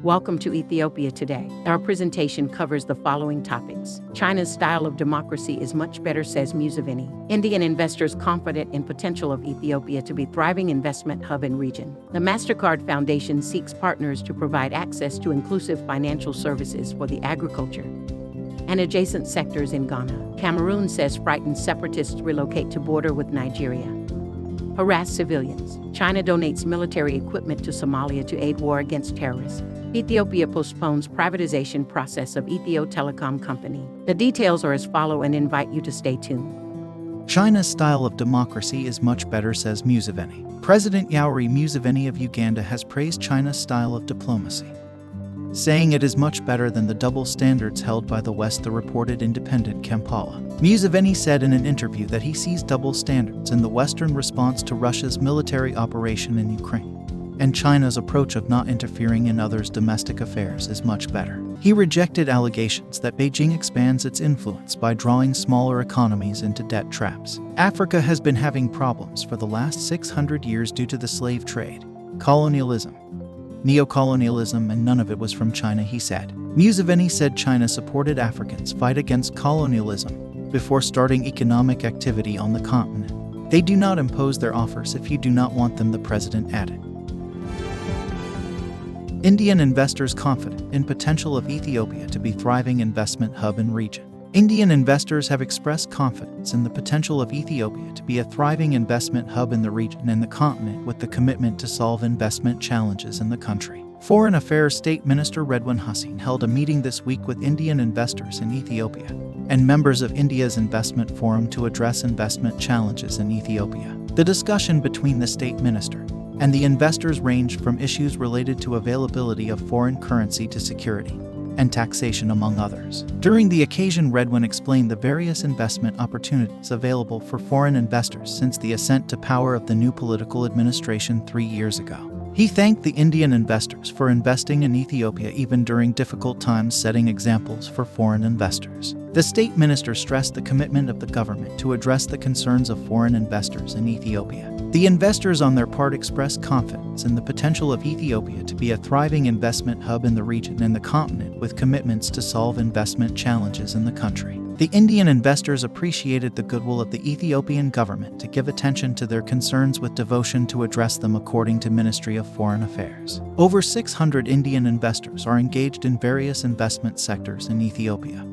Welcome to Ethiopia Today. Our presentation covers the following topics. China's style of democracy is much better, says Museveni. Indian investors confident in potential of Ethiopia to be thriving investment hub and region. The Mastercard Foundation seeks partners to provide access to inclusive financial services for the agriculture and adjacent sectors in Ghana. Cameroon says frightened separatists relocate to border with Nigeria. Harass civilians. China donates military equipment to Somalia to aid war against terrorists. Ethiopia postpones privatization process of Ethio Telecom company. The details are as follow and invite you to stay tuned. China's style of democracy is much better, says Museveni. President Yoweri Museveni of Uganda has praised China's style of diplomacy, saying it is much better than the double standards held by the West, the reported independent Kampala. Museveni said in an interview that he sees double standards in the Western response to Russia's military operation in Ukraine, and China's approach of not interfering in others' domestic affairs is much better. He rejected allegations that Beijing expands its influence by drawing smaller economies into debt traps. Africa has been having problems for the last 600 years due to the slave trade, colonialism, neocolonialism, and none of it was from China, he said. Museveni said China supported Africans' fight against colonialism before starting economic activity on the continent. They do not impose their offers if you do not want them, the president added. Indian investors confident in potential of Ethiopia to be thriving investment hub and region. Indian investors have expressed confidence in the potential of Ethiopia to be a thriving investment hub in the region and the continent, with the commitment to solve investment challenges in the country. Foreign Affairs State Minister Redwan Hussein held a meeting this week with Indian investors in Ethiopia and members of India's investment forum to address investment challenges in Ethiopia. The discussion between the state minister and the investors ranged from issues related to availability of foreign currency to security and taxation, among others. During the occasion, Redwan explained the various investment opportunities available for foreign investors since the ascent to power of the new political administration 3 years ago. He thanked the Indian investors for investing in Ethiopia even during difficult times, setting examples for foreign investors. The state minister stressed the commitment of the government to address the concerns of foreign investors in Ethiopia. The investors on their part expressed confidence in the potential of Ethiopia to be a thriving investment hub in the region and the continent, with commitments to solve investment challenges in the country. The Indian investors appreciated the goodwill of the Ethiopian government to give attention to their concerns with devotion to address them, according to Ministry of Foreign Affairs. Over 600 Indian investors are engaged in various investment sectors in Ethiopia.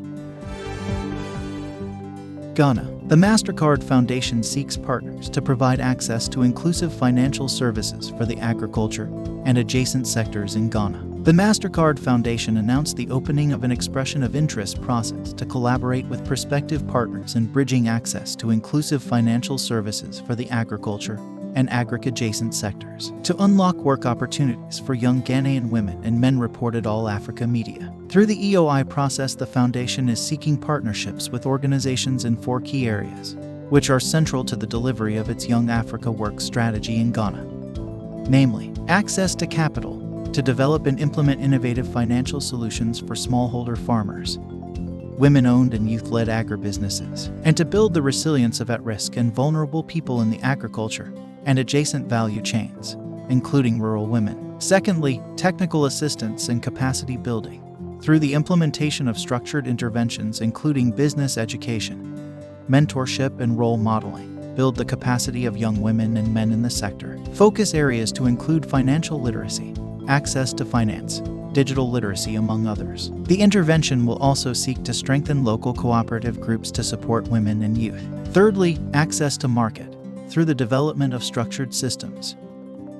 Ghana. The Mastercard Foundation seeks partners to provide access to inclusive financial services for the agriculture and adjacent sectors in Ghana. The Mastercard Foundation announced the opening of an expression of interest process to collaborate with prospective partners in bridging access to inclusive financial services for the agriculture and agric-adjacent sectors to unlock work opportunities for young Ghanaian women and men, reported All Africa Media. Through the EOI process, the foundation is seeking partnerships with organizations in 4 key areas, which are central to the delivery of its Young Africa Work strategy in Ghana, namely, access to capital to develop and implement innovative financial solutions for smallholder farmers, women-owned and youth-led agribusinesses, and to build the resilience of at-risk and vulnerable people in the agriculture and adjacent value chains, including rural women. Secondly, technical assistance and capacity building through the implementation of structured interventions, including business education, mentorship, and role modeling. Build the capacity of young women and men in the sector. Focus areas to include financial literacy, access to finance, digital literacy, among others. The intervention will also seek to strengthen local cooperative groups to support women and youth. Thirdly, access to market through the development of structured systems.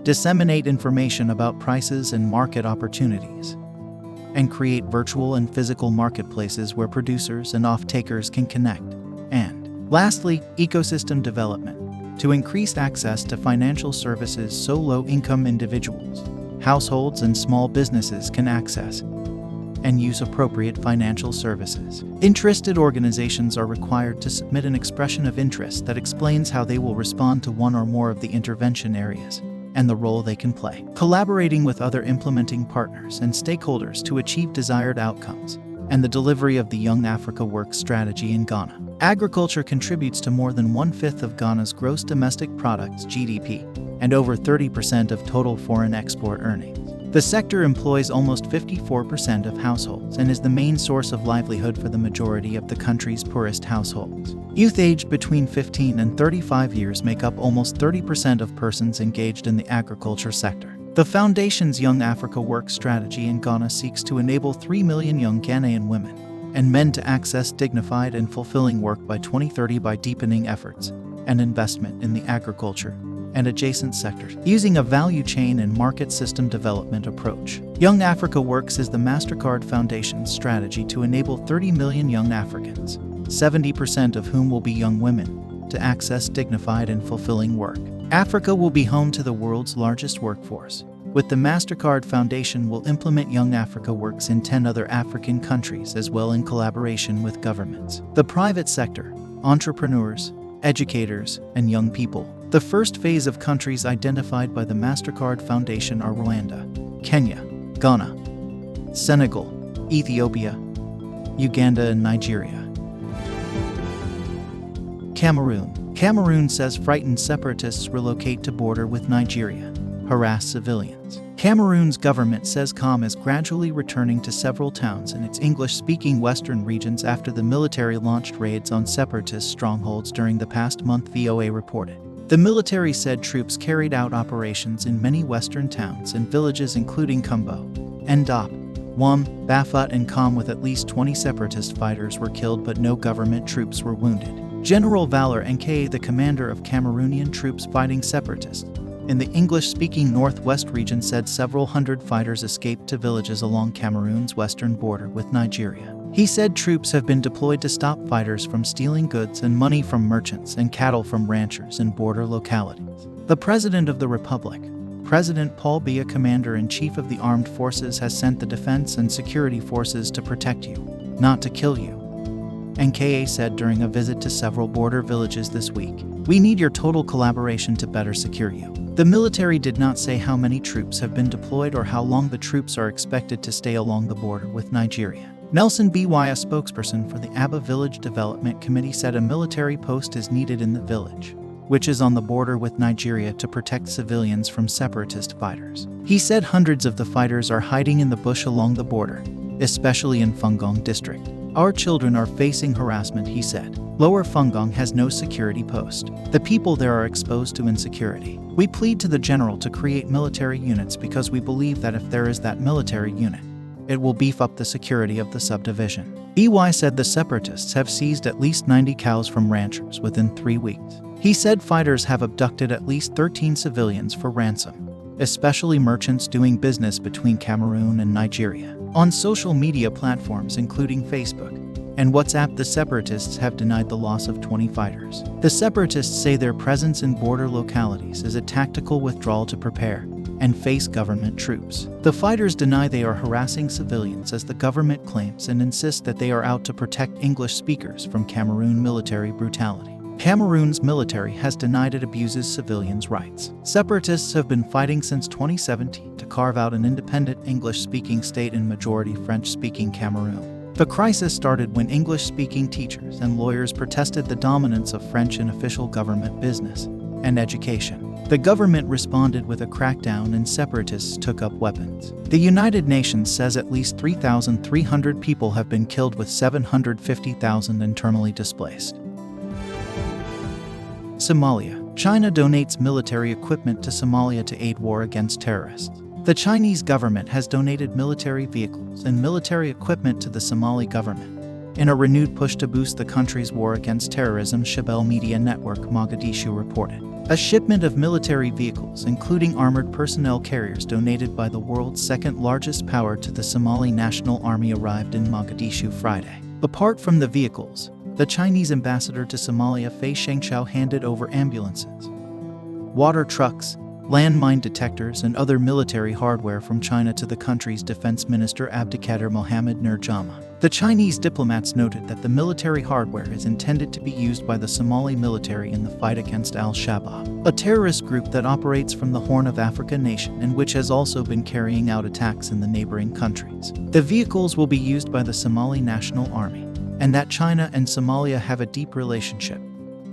Disseminate information about prices and market opportunities, and create virtual and physical marketplaces where producers and off-takers can connect. And lastly, ecosystem development to increase access to financial services so low-income individuals, households, and small businesses can access and use appropriate financial services. Interested organizations are required to submit an expression of interest that explains how they will respond to one or more of the intervention areas and the role they can play, collaborating with other implementing partners and stakeholders to achieve desired outcomes and the delivery of the Young Africa Work strategy in Ghana. Agriculture contributes to more than 1/5 of Ghana's gross domestic products (GDP) and over 30% of total foreign export earnings. The sector employs almost 54% of households and is the main source of livelihood for the majority of the country's poorest households. Youth aged between 15 and 35 years make up almost 30% of persons engaged in the agriculture sector. The Foundation's Young Africa Work strategy in Ghana seeks to enable 3 million young Ghanaian women and men to access dignified and fulfilling work by 2030 by deepening efforts and investment in the agriculture and adjacent sectors, using a value chain and market system development approach. Young Africa Works is the Mastercard Foundation's strategy to enable 30 million young Africans, 70% of whom will be young women, to access dignified and fulfilling work. Africa will be home to the world's largest workforce. With the Mastercard Foundation will implement Young Africa Works in 10 other African countries as well in collaboration with governments, the private sector, entrepreneurs, educators, and young people. The first phase of countries identified by the Mastercard Foundation are Rwanda, Kenya, Ghana, Senegal, Ethiopia, Uganda, and Nigeria. Cameroon says frightened separatists relocate to border with Nigeria, harass civilians. Cameroon's government says calm is gradually returning to several towns in its English-speaking western regions after the military launched raids on separatist strongholds during the past month, VOA reported. The military said troops carried out operations in many western towns and villages including Kumbo, Ndop, Wam, Bafut, and Kam, with at least 20 separatist fighters were killed but no government troops were wounded. General Valor Nka, the commander of Cameroonian troops fighting separatists in the English-speaking northwest region, said several hundred fighters escaped to villages along Cameroon's western border with Nigeria. He said troops have been deployed to stop fighters from stealing goods and money from merchants and cattle from ranchers in border localities. The President of the Republic, President Paul Biya, Commander-in-Chief of the Armed Forces, has sent the defense and security forces to protect you, not to kill you, Nka said during a visit to several border villages this week. We need your total collaboration to better secure you. The military did not say how many troops have been deployed or how long the troops are expected to stay along the border with Nigeria. Nelson By, a spokesperson for the Aba Village Development Committee, said a military post is needed in the village, which is on the border with Nigeria, to protect civilians from separatist fighters. He said hundreds of the fighters are hiding in the bush along the border, especially in Fungong district. Our children are facing harassment, he said. Lower Fungong has no security post. The people there are exposed to insecurity. We plead to the general to create military units because we believe that if there is that military unit, it will beef up the security of the subdivision. EY said the separatists have seized at least 90 cows from ranchers within 3 weeks. He said fighters have abducted at least 13 civilians for ransom, especially merchants doing business between Cameroon and Nigeria. On social media platforms including Facebook and WhatsApp, the separatists have denied the loss of 20 fighters. The separatists say their presence in border localities is a tactical withdrawal to prepare and face government troops. The fighters deny they are harassing civilians, as the government claims, and insist that they are out to protect English speakers from Cameroon military brutality. Cameroon's military has denied it abuses civilians' rights. Separatists have been fighting since 2017 to carve out an independent English-speaking state in majority French-speaking Cameroon. The crisis started when English-speaking teachers and lawyers protested the dominance of French in official government business and education. The government responded with a crackdown and separatists took up weapons. The United Nations says at least 3,300 people have been killed, with 750,000 internally displaced. Somalia. China donates military equipment to Somalia to aid war against terrorists. The Chinese government has donated military vehicles and military equipment to the Somali government in a renewed push to boost the country's war against terrorism, Shabelle media network Mogadishu reported. A shipment of military vehicles, including armored personnel carriers donated by the world's second-largest power to the Somali National Army, arrived in Mogadishu Friday. Apart from the vehicles, the Chinese ambassador to Somalia, Fei Shengshao, handed over ambulances, water trucks, landmine detectors, and other military hardware from China to the country's defense minister Abdikader Mohamed Nur Jama. The Chinese diplomats noted that the military hardware is intended to be used by the Somali military in the fight against al-Shabaab, a terrorist group that operates from the Horn of Africa nation and which has also been carrying out attacks in the neighboring countries. The vehicles will be used by the Somali National Army, and that China and Somalia have a deep relationship,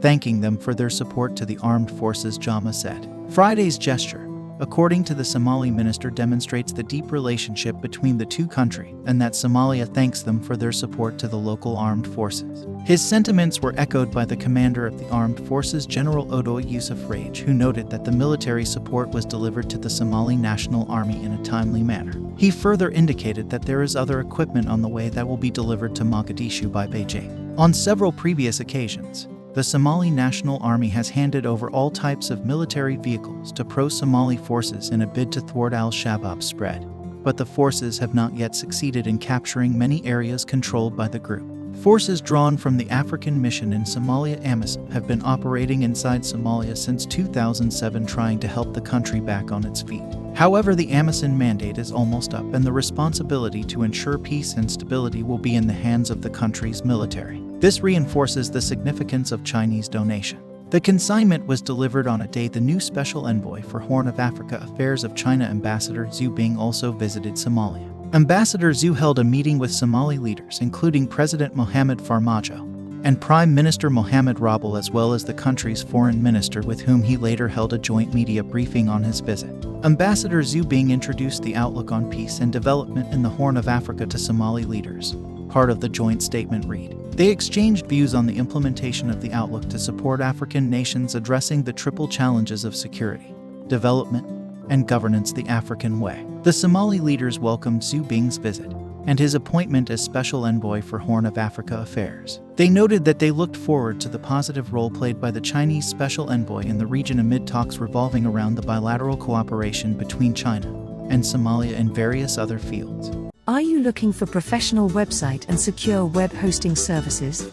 thanking them for their support to the armed forces, Jama said. Friday's gesture, according to the Somali minister, demonstrates the deep relationship between the two countries and that Somalia thanks them for their support to the local armed forces. His sentiments were echoed by the commander of the armed forces, General Odo Yusuf Rage, who noted that the military support was delivered to the Somali National Army in a timely manner. He further indicated that there is other equipment on the way that will be delivered to Mogadishu by Beijing. On several previous occasions, the Somali National Army has handed over all types of military vehicles to pro-Somali forces in a bid to thwart al-Shabaab's spread, but the forces have not yet succeeded in capturing many areas controlled by the group. Forces drawn from the African mission in Somalia, AMISOM, have been operating inside Somalia since 2007, trying to help the country back on its feet. However, the AMISOM mandate is almost up, and the responsibility to ensure peace and stability will be in the hands of the country's military. This reinforces the significance of Chinese donation. The consignment was delivered on a day the new Special Envoy for Horn of Africa Affairs of China, Ambassador Zhu Bing, also visited Somalia. Ambassador Zhu held a meeting with Somali leaders, including President Mohamed Farmajo and Prime Minister Mohamed Rabel, as well as the country's foreign minister, with whom he later held a joint media briefing on his visit. Ambassador Zhu Bing introduced the outlook on peace and development in the Horn of Africa to Somali leaders. Part of the joint statement read, they exchanged views on the implementation of the outlook to support African nations addressing the triple challenges of security, development, and governance the African way. The Somali leaders welcomed Zhu Bing's visit and his appointment as Special Envoy for Horn of Africa Affairs. They noted that they looked forward to the positive role played by the Chinese Special Envoy in the region amid talks revolving around the bilateral cooperation between China and Somalia in various other fields. Are you looking for professional website and secure web hosting services?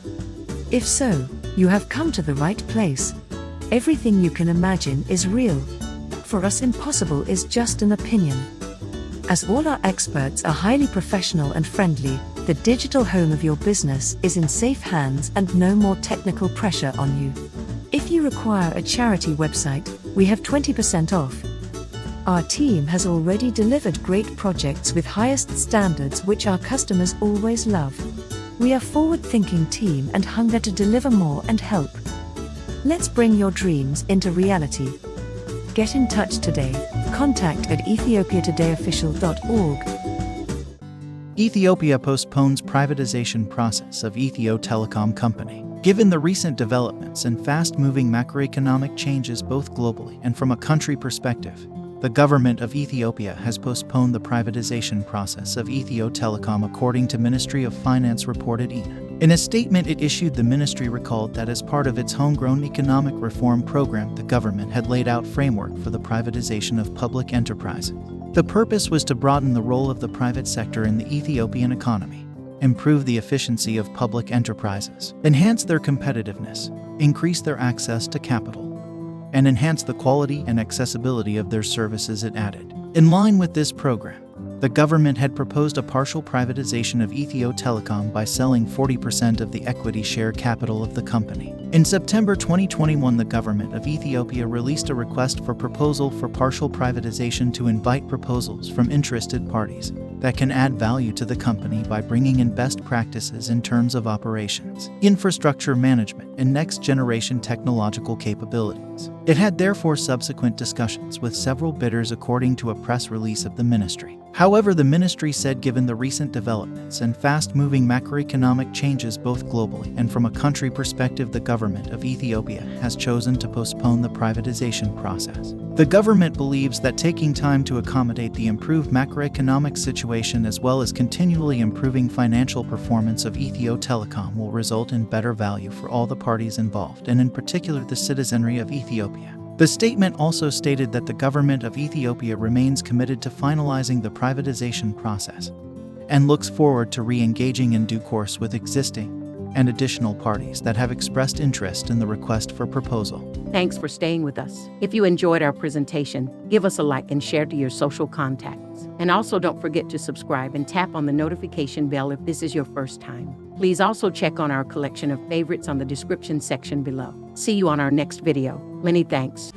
If so, you have come to the right place. Everything you can imagine is real. For us, impossible is just an opinion. As all our experts are highly professional and friendly, the digital home of your business is in safe hands and no more technical pressure on you. If you require a charity website, we have 20% off. Our team has already delivered great projects with highest standards which our customers always love. We are a forward-thinking team and hunger to deliver more and help. Let's bring your dreams into reality. Get in touch today. Contact at ethiopiatodayofficial.org. Ethiopia postpones privatization process of Ethio Telecom company. Given the recent developments and fast-moving macroeconomic changes both globally and from a country perspective, the government of Ethiopia has postponed the privatization process of Ethio Telecom, according to Ministry of Finance reported ENA. In a statement it issued, the ministry recalled that as part of its homegrown economic reform program, the government had laid out framework for the privatization of public enterprises. The purpose was to broaden the role of the private sector in the Ethiopian economy, improve the efficiency of public enterprises, enhance their competitiveness, increase their access to capital, and enhance the quality and accessibility of their services, it added. In line with this program, the government had proposed a partial privatization of Ethio Telecom by selling 40% of the equity share capital of the company. In September 2021, the government of Ethiopia released a request for proposal for partial privatization to invite proposals from interested parties that can add value to the company by bringing in best practices in terms of operations, infrastructure management, and next-generation technological capabilities. It had therefore subsequent discussions with several bidders, according to a press release of the ministry. However, the ministry said given the recent developments and fast-moving macroeconomic changes both globally and from a country perspective, the government of Ethiopia has chosen to postpone the privatization process. The government believes that taking time to accommodate the improved macroeconomic situation as well as continually improving financial performance of Ethio Telecom will result in better value for all the parties involved, and in particular the citizenry of Ethiopia. The statement also stated that the government of Ethiopia remains committed to finalizing the privatization process and looks forward to re-engaging in due course with existing and additional parties that have expressed interest in the request for proposal. Thanks for staying with us. If you enjoyed our presentation, give us a like and share to your social contacts. And also don't forget to subscribe and tap on the notification bell if this is your first time. Please also check on our collection of favorites on the description section below. See you on our next video. Many thanks.